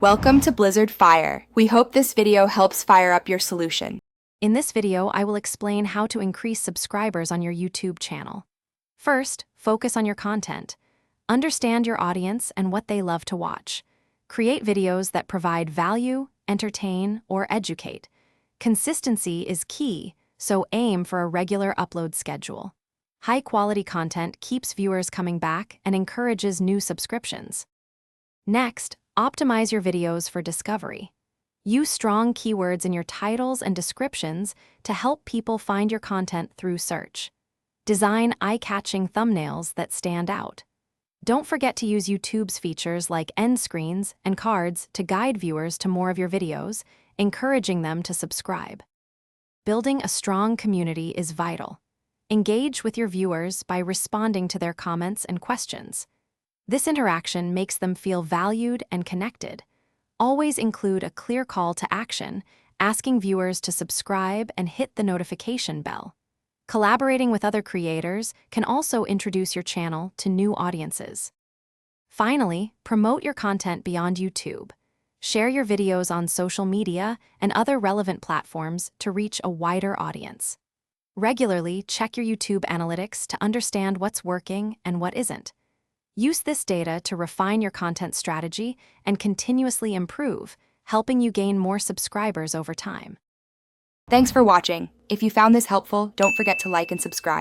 Welcome to Blizzard Fire. We hope this video helps fire up your solution. In this video, I will explain how to increase subscribers on your YouTube channel. First, focus on your content. Understand your audience and what they love to watch. Create videos that provide value, entertain, or educate. Consistency is key, so aim for a regular upload schedule. High-quality content keeps viewers coming back and encourages new subscriptions. Next, optimize your videos for discovery. Use strong keywords in your titles and descriptions to help people find your content through search. Design eye-catching thumbnails that stand out. Don't forget to use YouTube's features like end screens and cards to guide viewers to more of your videos, encouraging them to subscribe. Building a strong community is vital. Engage with your viewers by responding to their comments and questions. This interaction makes them feel valued and connected. Always include a clear call to action, asking viewers to subscribe and hit the notification bell. Collaborating with other creators can also introduce your channel to new audiences. Finally, promote your content beyond YouTube. Share your videos on social media and other relevant platforms to reach a wider audience. Regularly check your YouTube analytics to understand what's working and what isn't. Use this data to refine your content strategy and continuously improve, helping you gain more subscribers over time. Thanks for watching. If you found this helpful, don't forget to like and subscribe.